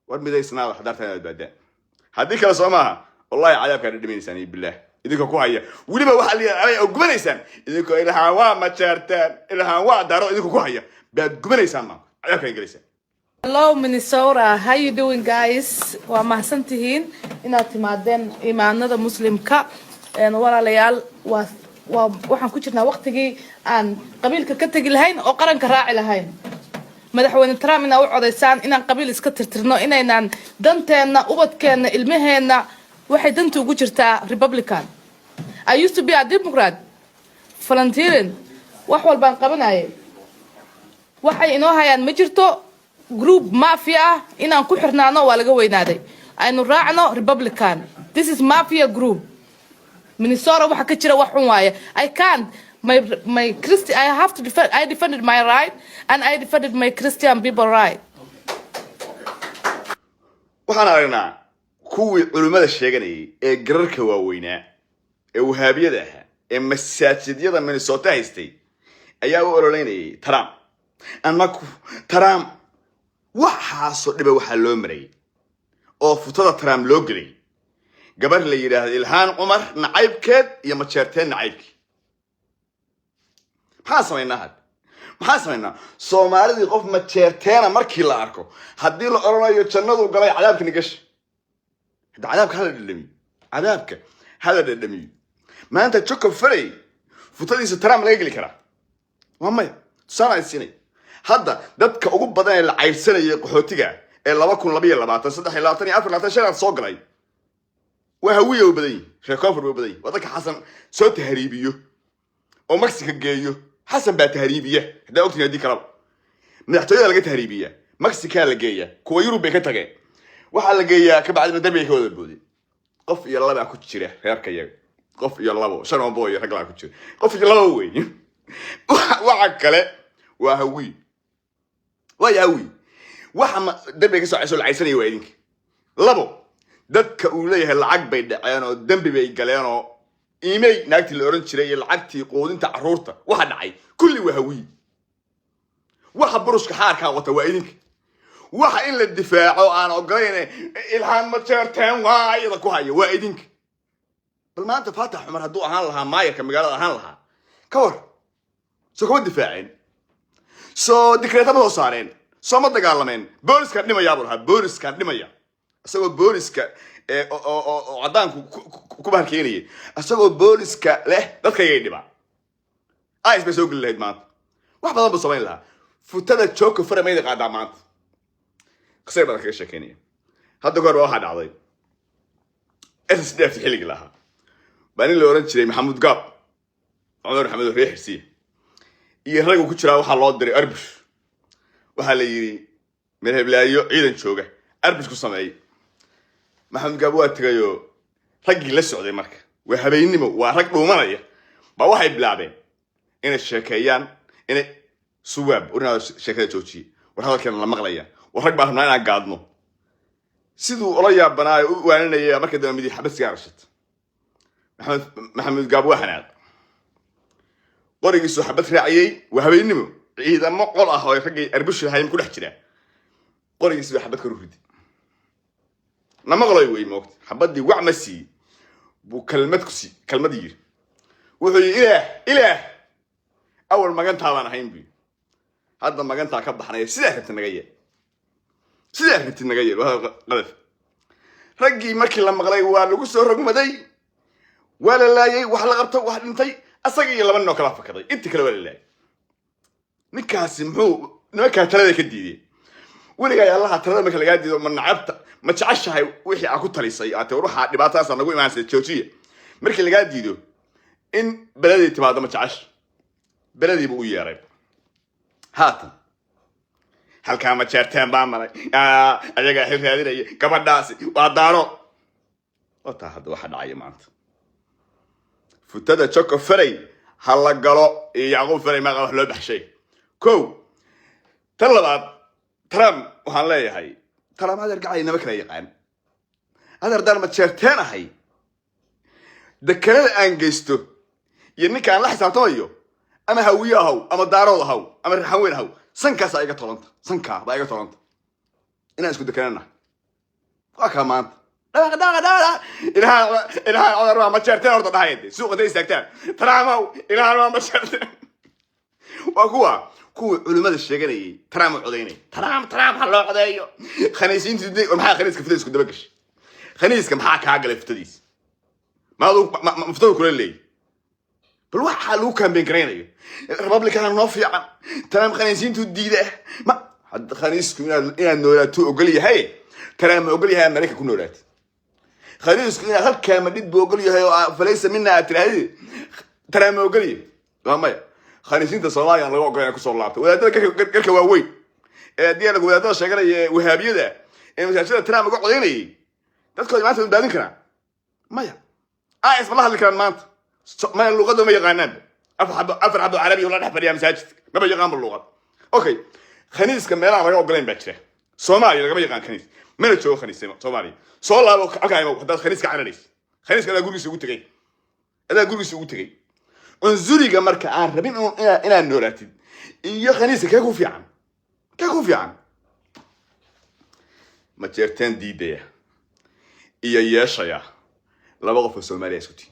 ورمي سنة حضرتها البداء هذيك الصومها والله عذاب كان الدمين سني بالله إذا كوكو هيا ولي ما واحد اللي علي أو جبنا إنسان إذا كو إلى هوا ما شرتان إلى هوا دارو إذا كوكو هيا بعد جبنا إنسان ما عذاب كان إنجليزي. Hello Minnesota, how you doing guys? waa mahadsantihiin inaad timaadeen imaanada muslimka walaalayaal waxaan ku jirnaa waqtigii aan qabiilka ka tagi lahayn oo qaranka raaci lahayn madaxweyne Trump inaa u codeysaan inaan qabiil iska tirtirno inaynaan danteena ubadkeena ilmaheena waxay dantu ugu jirtaa Republican. I used to be a Democrat volunteering wax walbaan qabanayay waxay inoo hayaan ma jirto group mafia inaan ku xirnaano waa laga weynaaday aynu raacno Republican. This is mafia group. Minnesota waxa ka jira wax xun waaye. I can't my Christian I have to defend I defended my right and I defended my Christian people right. waxaan aragnaa kuwii culimada sheeganayay ee gararka waaweynaa ee wahaabiyada ahaa ee masaajidyada Minnesota haystay ayaa u ololeynayay Trump annaku Trump waxaasoo dhiba waxaa loo maray oo futada Trump loo gelay gabar la yiraahdo Ilhaan Cumar nacaybkeed iyo majeerteen nacaybkii maxaa samaynaa Soomaalidii qof majeerteena markii la arko haddii la oranayo jannadu galay cadaabka nigash cadaabka hada dhadhamiyo maanta joko faray futadiisa Trump laga geli karaa waa maya sana isinay hadda dadka ugu badan ee la cayrsanayay qaxootiga ee 2022 soo galay waa hawiye u badan reer koonfur u badan wadaka xasan soo tahriibiyo oo Mexico geeyo xasan baa tahriibiya hadaa ogtiin hadii kala madaxtooyada laga tahriibiya Mexico la geeya kuwa Yurub bay ka tageen waxa la geeyaa ka bacdina dambiga ka wada boodi qof iyo laba ku jira reerka iyaga qof iyo labo shan booy rag la ku jira qof iyo labo way waxa kale waa hawiye وياوي وحما دبي كسو عيسو العيساني ويدينك لابو دادك أوليه العق بي دعيانو دنبي بي قليانو إيمي ناكتي الأورنج شري العقتي قودين تعرورتا واحد عاي كل وهوي واحد بروش كحاركا وتوائدينك واحد إلا الدفاع وأنا أقرين إلهان مجرتين وايضا كوهاي وائدينك بل ما أنت فاتح عمر هدو أهان لها ماير كمقالة أهان لها كور سو كون دفاعين سو دكريتا بدو صارين سو ما دغالمين بوليسكا دميا بولها بوليسكا دميا اسغو بوليسكا عدان ku bahalkeenay asagoo booliska leh dadka ay dhiba ay isba soo galeed maanta wax badan buu sameyn lahaa futada jooko farameeyda qaada maanta qasay badan ka sheekeynay hadda goor waxa dhacday SDF xiligi lahaa baan la oran jiray Maxamed Gaab Cumar Maxamed Riixsi iyo rag ku jira waxa loo diray arbush waxa la yiri meel heblaayo ciidan jooga arbush ku sameeyay Maxamed Gaab waa tagayo ragii la socday marka waa habeynimo waa rag dhuumanaya ba waxay bilaabeen inay sheekeeyaan inay suwaab urnaado sheekada joojiye war hadalkan la maqlaya war rag baa rabnaa inaan gaadno sidoo ola yaabanaayo u waananaya marka dambe midi xabas gaarshad Maxamed Gaab waa xanaaq qorigiisu xabad raaciyay waa habeynimo ciidamo qol ah oo ragay arbush hayeen ku dhex jira qorigiisu xabad ka rufid nama qalay way moogta xabadii wacmasi buu kalmad yiri wuxuu ilaah awal magantaa baan ahayn bi hadda magantaa ka baxnay sida rabti naga yeel waa qalad ragii markii la maqlay waa lagu soo rogmaday waa la laayay wax la qabto wax dhintay asaga iyo laba nin oo kala fakaday inta kale waa la laayay ninkaasi muxuu nimanka talada ka diiday weliga Allah talada marka laga diido ma nacabta ma jeceshahay wixii aan ku talisay aad ruuxa dhibaataas nagu imaanaysa joojiye markii laga diido in baladii timaado ma jecesh baladii buu u yeeray haatan halka ma jeerteen baa maray ayaga xil raadinay gabadhaasi waa daaro wata hadda waxa dhacay maanta futada joko faray hala galo Yaqub faray ma wax loo baxshay ko talabaad Trump waxaan leeyahay Trump hada gacay naba kala yaqaan hada dar ma jeerteen ahay dakalada aan geysto iyo ninkaan la xisaabtamayo ama hawiyahaw ama daaroodahaw ama raxan weyn haw sankaas ay iga tolanta sanka baa iga tolanta inaan isku dakanana وكمان إلها عمر ما شرتين أرض ضحية سوق ده يستكتر ترامو إلها ما شرتين وكوا علماء الشجري ترام عديني ترام حلو عديو خنيسين تدي ومحا خنيس كفتديس كنت بكش خنيس كم حاك عقل فتديس ما لو مفتوح كل الليل بالواحد حلو كان بينكريني الربابليك كان نافع ترام خنيسين تدي ده ما حد خنيس كنا إنه لا تقول لي هاي ترام أقول لي هاي أمريكا كنا ولاد خنيس كنا هل كان مديد بقول لي هاي فليس منا ترى ترام أقول لي ما خانيسين الصوماليين لو قاعد كسر لابته وهذا كرك واوي ديالك وهذا شغله وهابيده إن مسألة ترى ما قاعديني تذكر ما تبادين كنا ما اسم الله اللي كان مانت ما اللغة ما يغنن أفرح عربي ولا نحفر يا مساجد ما بيجان باللغة أوكي خنيس كم يلا ما قاعدين بتشره صومالي ما يغان خنيس من تشوف خنيس صومالي صولا أوكي هذا خنيس كعنريس خنيس كذا يقول يسوي تجي هذا يقول يسوي تجي انزلي مركا عن ربين إلى النوراتي يا خنيسة كيكو في عن ما تيرتين دي بيه يا شيا لا بغف السومالية سوتي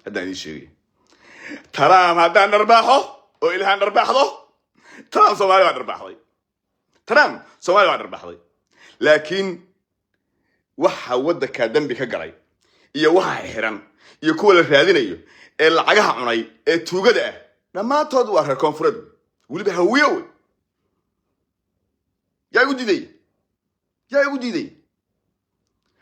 هذا اللي شيء ترى هذا نربحه وإلها نربحه ترى سومالي نربحه ترى سومالي نربحه لكن وح ودك دم بكجري يا وح حرام يكون الرادين العجها عني توجده لما تدور هالكونفرد واللي بهويه يا يودي دي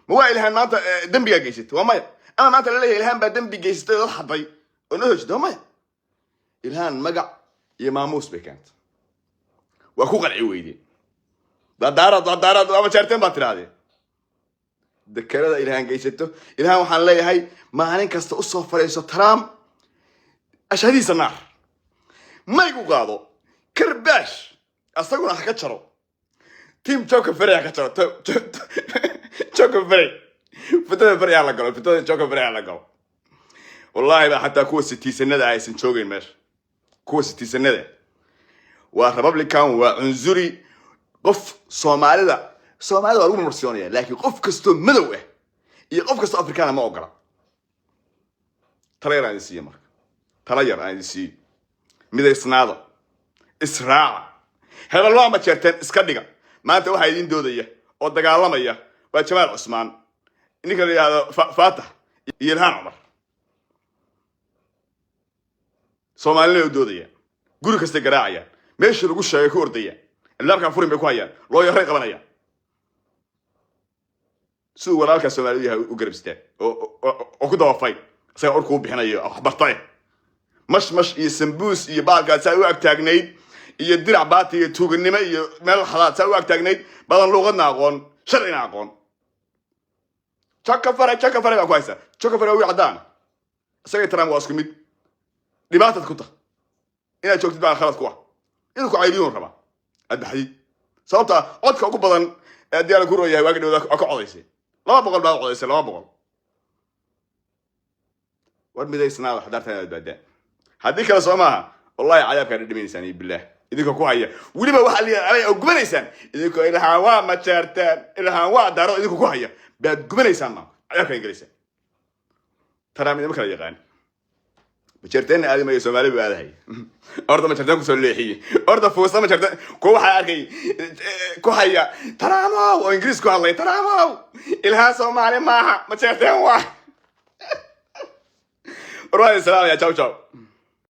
مو إلهام ما دم بيجيست وما أنا ما تلاقي إلهام بدم بيجيست الحطي ونهج ده ما إلهام مجع يماموس بكانت وأخوك العويدي دارت وما شرتين باترادي ذكر هذا إلهام جيسته إلهام حنلاقي هاي ما هنين كست أصف فريسة ترام أشهدي سنار ما يقول قاضو كرباش أستقول أنا كتشرو تيم شوك فريق كتشرو شوك فريق فتوى فريق على قلب فتوى شوك فريق على قلب والله بقى حتى كوس 60 سنة ده عايزين شوكين ماشي كوس 60 سنة ده وربابليكان وعنزري قف صومالي waa marsiyoonaya laakiin qof kasto madow ah iyo qof kasto afrikaan ma ogola taleer aan isiyo marka taleer aan isiyo midaysnaada israaca hebel waa ma jeerteen iska dhiga maanta waxa idin doodaya oo dagaalamaya waa Jamaal Cusmaan ninka la yiraahdo Faatax iyo Ilhaan Cumar Soomaaliya doodaya guri kasta garaacaya meesha lagu sheegay ku ordaya albaabka furin bay ku hayaan loo yaray qabanaya سو ولا كان سوماليها وقربسته أو كده وفاي سيأركو بحنا يخبرتاي مش يسمبوس يبالك سوي أكتاجنيد يدير عباتي توجنيمة مال حالات سوي أكتاجنيد بدل لغتنا عقون شرعنا عقون شكا فرق كويسة شكا فرق ويعدان سوي ترام واسكميد لبعض الكتة إن شوكت بقى خلاص كوا إنه كعيبيون ربع الدحديد صوتها عدك أكو بدن ديال كورو يا واجد وذاك أكو عضيسي لا بقول بقى عضيسي لا بقول والمدى سنة حضرتها البداء هذيك الصومها والله عجب كان الدمين سني بالله إذا كوا هي ولي ما واحد لي أقبل إنسان إذا كوا الهواء ما تشرتان الهواء دارو إذا كوا هي بقبل إنسان ما عجب كان إنجليزي ترى من مكان يغني بشرتين هذه ما يسمى لي بهذا هي أرض ما شرتان كسوليحية أرض فوسطة ما شرتان كوا حاجي كوا هي ترى ما وإنجليز كوا الله ترى ما إلها سومالي ما شرتان واحد روح السلام يا تشاو